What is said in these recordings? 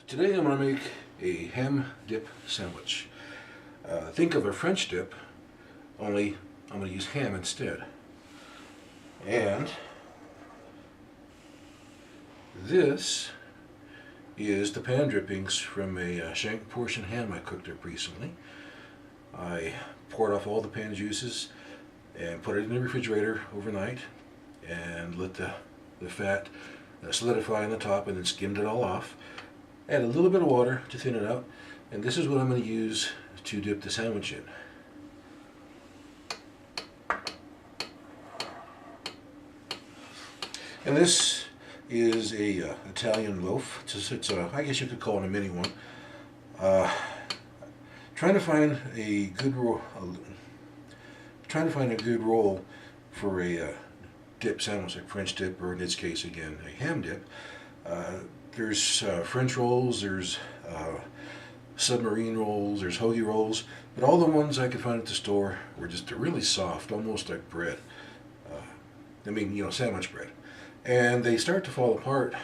Today I'm going to make a ham dip sandwich. Think of a French dip, only I'm going to use ham instead. And this is the pan drippings from a shank portion ham I cooked up recently. I poured off all the pan juices and put it in the refrigerator overnight and let the fat solidify on the top, and then skimmed it all off. Add a little bit of water to thin it out, and this is what I'm going to use to dip the sandwich in. And this is a Italian loaf. It's a, I guess you could call it a mini one. Trying to find a good roll. For a dip sandwich, like French dip, or in this case again a ham dip. There's French rolls, there's submarine rolls, there's hoagie rolls, but all the ones I could find at the store were just really soft, almost like bread. Sandwich bread. And they start to fall apart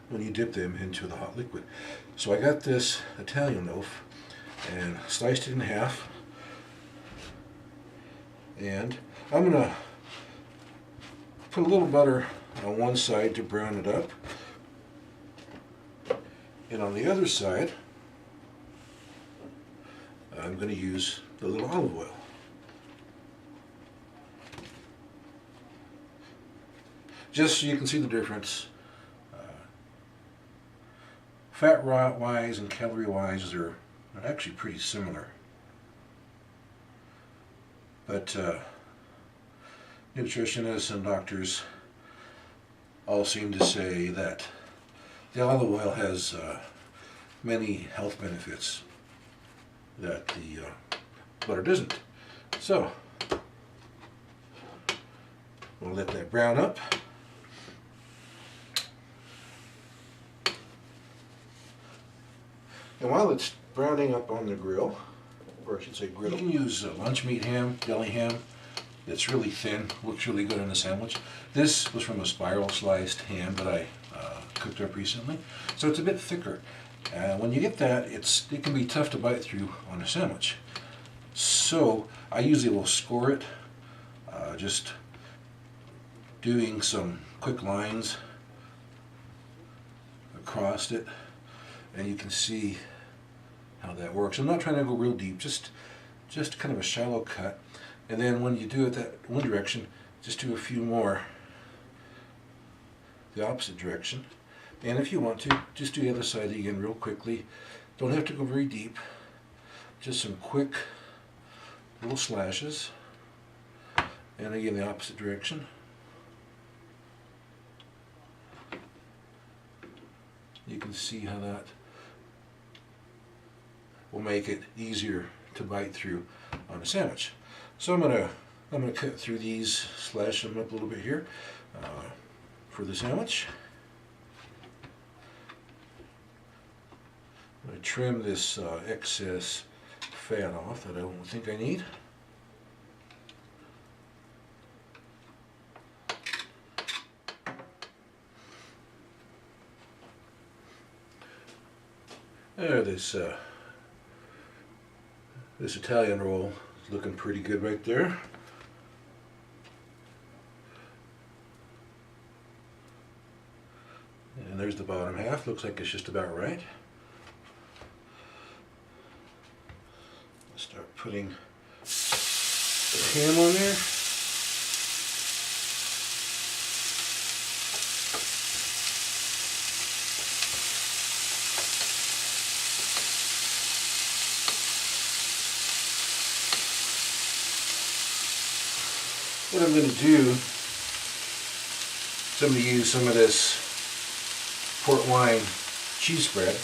when you dip them into the hot liquid. So I got this Italian loaf and sliced it in half, and I'm going to put a little butter on one side to brown it up, and on the other side I'm going to use a little olive oil. Just so you can see the difference. Fat wise and calorie wise, they're actually pretty similar. But nutritionists and doctors all seem to say that the olive oil has many health benefits that the butter doesn't. So we'll let that brown up. And while it's browning up on the grill, or I should say griddle, you can use lunch meat ham, deli ham. It's really thin, looks really good in a sandwich. This was from a spiral sliced ham that I cooked up recently, so it's a bit thicker. When you get that, it can be tough to bite through on a sandwich. So I usually will score it, just doing some quick lines across it, and you can see how that works. I'm not trying to go real deep, just kind of a shallow cut. And then when you do it that one direction, just do a few more the opposite direction. And if you want to, just do the other side again real quickly. Don't have to go very deep. Just some quick little slashes. And again, the opposite direction. You can see how that will make it easier to bite through on a sandwich. So I'm gonna cut through these, slash them up a little bit here for the sandwich. I'm going to trim this excess fat off that I don't think I need. There, this Italian roll is looking pretty good right there. And there's the bottom half. Looks like it's just about right. Start putting the ham on there. What I'm going to do is I'm going to use some of this port wine cheese spread.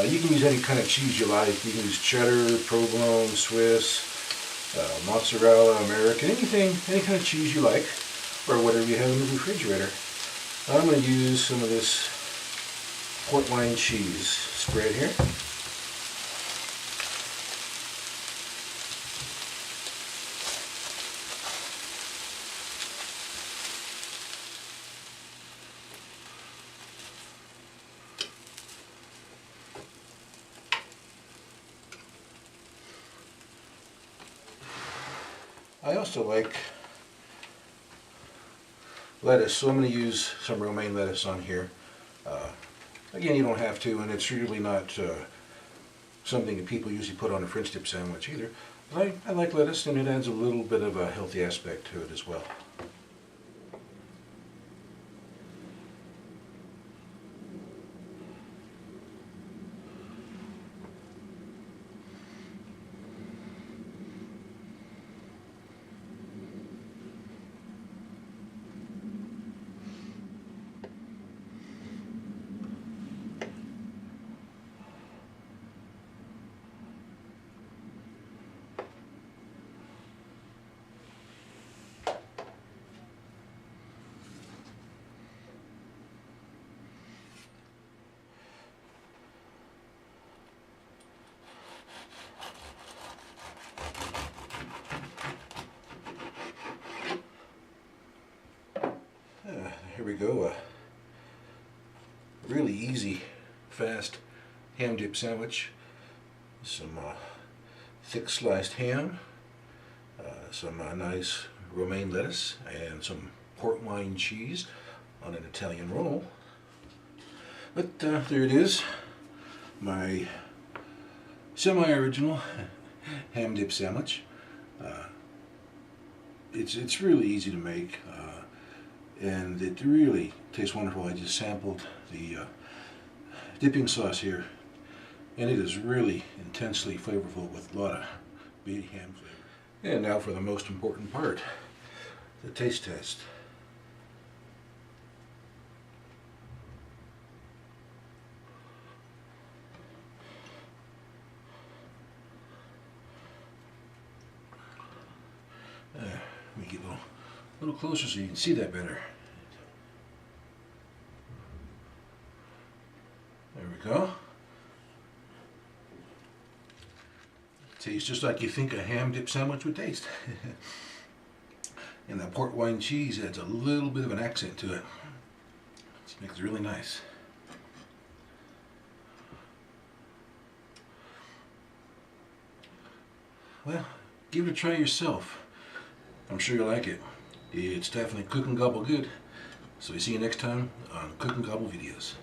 You can use any kind of cheese you like. You can use cheddar, provolone, Swiss, mozzarella, American, anything, any kind of cheese you like, or whatever you have in the refrigerator. I'm going to use some of this port wine cheese spread here. I also like lettuce, so I'm going to use some romaine lettuce on here. Again, you don't have to, and it's really not something that people usually put on a French dip sandwich either. But I like lettuce, and it adds a little bit of a healthy aspect to it as well. Here we go, a really easy, fast ham dip sandwich. Some thick sliced ham, some nice romaine lettuce, and some port wine cheese on an Italian roll. But there it is, my semi-original ham dip sandwich. It's really easy to make. And it really tastes wonderful. I just sampled the dipping sauce here, and it is really intensely flavorful with a lot of baby ham flavor. And now for the most important part, the taste test. Let me get a little closer so you can see that better. There we go. Tastes just like you think a ham dip sandwich would taste. And that port wine cheese adds a little bit of an accent to it. It makes it really nice. Well, give it a try yourself. I'm sure you'll like it. It's definitely Cook and Gobble good. So we see you next time on Cook and Gobble videos.